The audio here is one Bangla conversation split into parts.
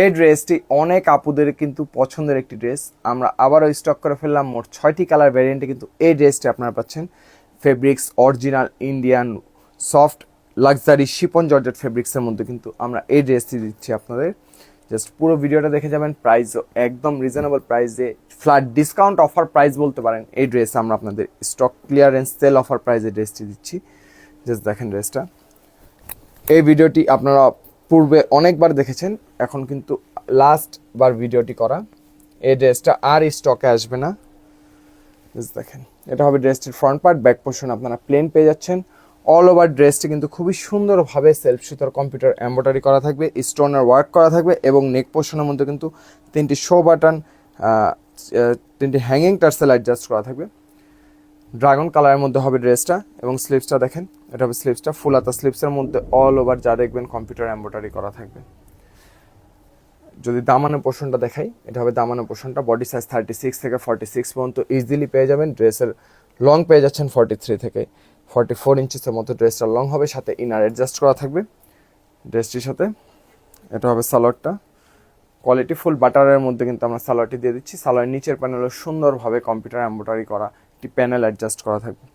এই ড্রেসটি অনেক আপুদের কিন্তু পছন্দের একটি ড্রেস। আমরা আবারও স্টক করে ফেললাম মোট 6টি কালার ভ্যারিয়েন্টে কিন্তু এই ড্রেসটি আপনারা পাচ্ছেন। Fabrics original Indian soft luxury Shipon georgette ফেব্রিক্সের মধ্যে কিন্তু আমরা এই ড্রেসটি দিচ্ছি আপনাদের। জাস্ট পুরো ভিডিওটা দেখে যাবেন। প্রাইসও একদম রিজনেবল প্রাইসে, ফ্ল্যাট ডিসকাউন্ট অফার প্রাইস বলতে পারেন। এই ড্রেস আমরা আপনাদের স্টক ক্লিয়ারেন্স সেল অফার প্রাইসে ড্রেসটি দিচ্ছি। জাস্ট দেখেন ড্রেসটা। এই ভিডিওটি আপনারা পূর্বে অনেকবার দেখেছেন, এখন কিন্তু লাস্ট বার ভিডিওটি করা। এই ড্রেসটা আর স্টকে আসবে না। দেখেন, এটা হবে ড্রেসটির ফ্রন্ট পার্ট। ব্যাক পোর্শন আপনারা প্লেন পেয়ে যাচ্ছেন। অল ওভার ড্রেসটি কিন্তু খুবই সুন্দরভাবে সেলফ সুতার কম্পিউটার এমব্রয়ডারি করা থাকবে, স্টোনের ওয়ার্ক করা থাকবে এবং নেক পোর্শনের মধ্যে কিন্তু 3টি শো বাটন, 3টি হ্যাঙ্গিং টার্সেল অ্যাডজাস্ট করা থাকবে। ড্রাগন কালারের মধ্যে হবে ড্রেসটা এবং স্লিভসটা দেখেন, এটা হবে স্লিভসটা। ফুল হাতা স্লিভসের মধ্যে অল ওভার যা দেখবেন কম্পিউটার এমব্রয়ডারি করা থাকবে। যদি দামানো পোর্শনটা দেখাই, এটা হবে দামানো পোর্শনটা। বডি সাইজ 36 থেকে 46 পর্যন্ত ইজিলি পেয়ে যাবেন। ড্রেসের লং পেয়ে যাচ্ছেন 43 থেকে 44 ইঞ্চিসের মতো ড্রেসটা লং হবে, সাথে ইনার অ্যাডজাস্ট করা থাকবে ড্রেসটির সাথে। এটা হবে সালোয়ারটা। কোয়ালিটি ফুল বাটারের মধ্যে কিন্তু আমরা সালোয়ারটি দিয়ে দিচ্ছি। সালোয়ারের নিচের প্যানেলে সুন্দরভাবে কম্পিউটার এমব্রয়ডারি করা একটি প্যানেল অ্যাডজাস্ট করা থাকবে।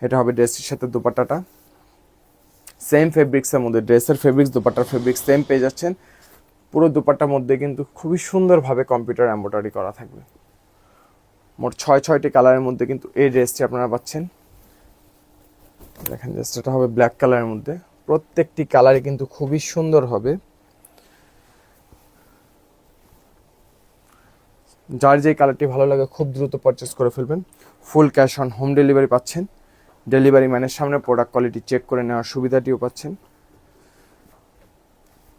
এটা হবে ড্রেসটির সাথে দুপাট্টাটা। সেম ফেব্রিক্সের মধ্যে ড্রেসের ফেব্রিক্স, দুপাট্টার ফেব্রিক্স সেম পেয়ে যাচ্ছেন। পুরো দুপাট্টার মধ্যে কিন্তু খুবই সুন্দরভাবে কম্পিউটার এমব্রয়ডারি করা থাকবে। মোট 6টি কালারের মধ্যে কিন্তু এই ড্রেসটি আপনারা পাচ্ছেন। দেখেন জাস্ট, এটা হবে ব্ল্যাক কালারের মধ্যে। প্রত্যেকটি কালারই কিন্তু খুবই সুন্দর হবে। যার যে কালারটি ভালো লাগে খুব দ্রুত পারচেস করে ফেলবেন। Full cash on home delivery পাচ্ছেন। ডেলিভারি ম্যানের সামনে প্রোডাক্ট কোয়ালিটি চেক করে নেওয়ার সুবিধাটিও পাচ্ছেন।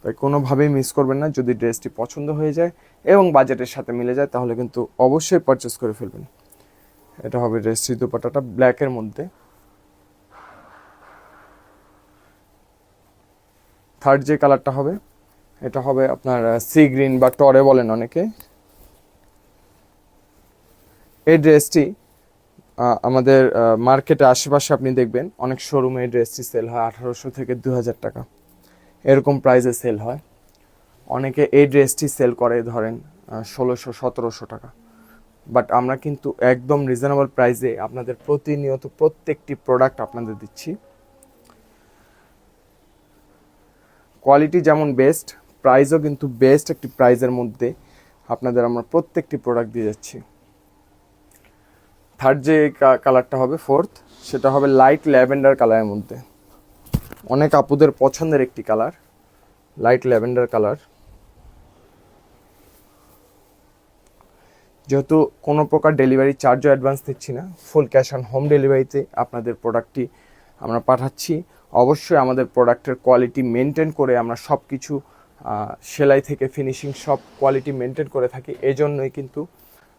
তাই কোনোভাবেই মিস করবেন না। যদি ড্রেসটি পছন্দ হয়ে যায় এবং বাজেটের সাথে মিলে যায় তাহলে কিন্তু অবশ্যই পারচেস করে ফেলবেন। এটা হবে ড্রেসটির দুপাট্টাটা ব্ল্যাকের মধ্যে। থার্ড যে কালারটা হবে, এটা হবে আপনার সি গ্রিন বা টরে বলেন অনেকে। এই ড্রেসটি আমাদের মার্কেটে আশেপাশে আপনি দেখবেন অনেক শোরুমে এই ড্রেসটি সেল হয় 1800 থেকে 2000 টাকা, এরকম প্রাইসে সেল হয়। অনেকে এই ড্রেসটি সেল করে ধরেন 1600-1700 টাকা। বাট আমরা কিন্তু একদম রিজনেবল প্রাইসে আপনাদের প্রতিনিয়ত প্রত্যেকটি প্রোডাক্ট আপনাদের দিচ্ছি। কোয়ালিটি যেমন বেস্ট, প্রাইসও কিন্তু বেস্ট একটি প্রাইসের মধ্যে আপনাদের আমরা প্রত্যেকটি প্রোডাক্ট দিয়ে যাচ্ছি। থার্ড যে কালারটা হবে ফোর্থ, সেটা হবে লাইট ল্যাভেন্ডার কালারের মধ্যে। অনেক আপুদের পছন্দের একটি কালার, লাইট ল্যাভেন্ডার কালার। যেহেতু কোনো প্রকার ডেলিভারি চার্জও অ্যাডভান্স দিচ্ছি না, ফুল ক্যাশ অন হোম ডেলিভারিতে আপনাদের প্রোডাক্টটি আমরা পাঠাচ্ছি। অবশ্যই আমাদের প্রোডাক্টের কোয়ালিটি মেনটেন করে আমরা সব কিছু সেলাই থেকে ফিনিশিং সব কোয়ালিটি মেনটেন করে থাকি। এই জন্যই কিন্তু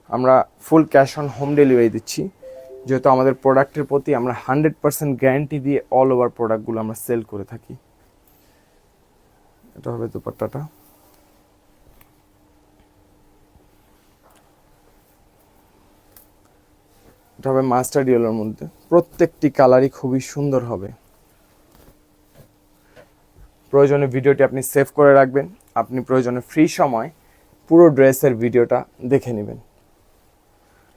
আমরা full cash on home delivery দিচ্ছি, যেহেতু আমাদের প্রোডাক্টের প্রতি আমরা 100% গ্যারান্টি দিয়ে অল ওভার প্রোডাক্টগুলো আমরা সেল করে থাকি। এটা হবে দুপাট্টাটা। এটা হবে মাস্টার্ড ইয়েলোর মধ্যে। প্রত্যেকটি কালারই খুবই সুন্দর হবে। প্রয়োজনে ভিডিওটি আপনি সেভ করে রাখবেন। আপনি প্রয়োজনে ফ্রি সময় পুরো ড্রেসের ভিডিওটা দেখে নেবেন।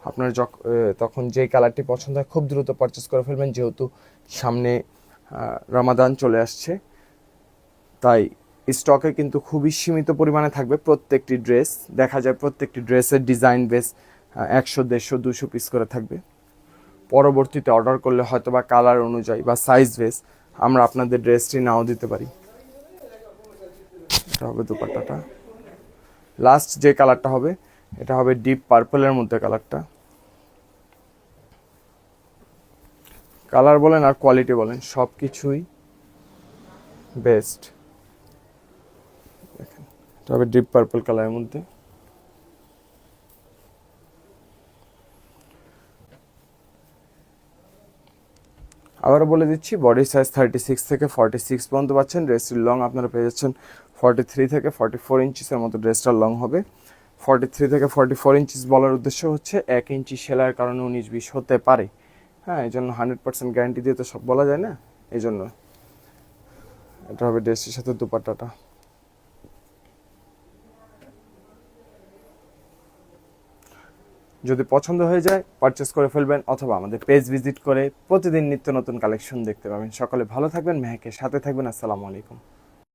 আপনার তখন যে কালারটি পছন্দ হয় খুব দ্রুত পারচেস করে ফেলবেন, যেহেতু সামনে রমাদান চলে আসছে। তাই স্টকে কিন্তু খুবই সীমিত পরিমাণে থাকবে প্রত্যেকটি ড্রেস। দেখা যায় প্রত্যেকটি ড্রেসের ডিজাইন বেস 100, 150, 200 পিস করে থাকবে। পরবর্তীতে অর্ডার করলে হয়তো বা কালার অনুযায়ী বা সাইজ বেস আমরা আপনাদের ড্রেসটি নাও দিতে পারি। এটা হবে দুপাট্টাটা। লাস্ট যে কালারটা হবে, এটা হবে ডিপ পার্পলের মধ্যে কালারটা। কালার বলেন আর কোয়ালিটি বলেন সব কিছুই বেস্ট। দেখেন, এটা হবে ডিপ পার্পল কালারের মধ্যে। আবারও বলে দিচ্ছি, বডি সাইজ 36 থেকে 46 পর্যন্ত পাচ্ছেন। ড্রেসটির লং আপনারা পেয়ে যাচ্ছেন 43 থেকে 44 ইঞ্চিসের মতো ড্রেসটার লং হবে। 43 থেকে 44 ইঞ্চিস বলার উদ্দেশ্য হচ্ছে 1 ইঞ্চি সেলাইয়ের কারণে 19-20 হতে পারে। হ্যাঁ, এই জন্য 100% গ্যারান্টি দিয়ে তো সব বলা যায় না, এই জন্য। এটা হবে ড্রেসটির সাথে দুপাট্টাটা। যদি পছন্দ হয়ে যায় পারচেস করে ফেলবেন, অথবা আমাদের পেজ ভিজিট করে প্রতিদিন নিত্য নতুন কালেকশন দেখতে পাবেন। সকলে ভালো থাকবেন, মেহেকের সাথে থাকবেন। আসসালামু আলাইকুম।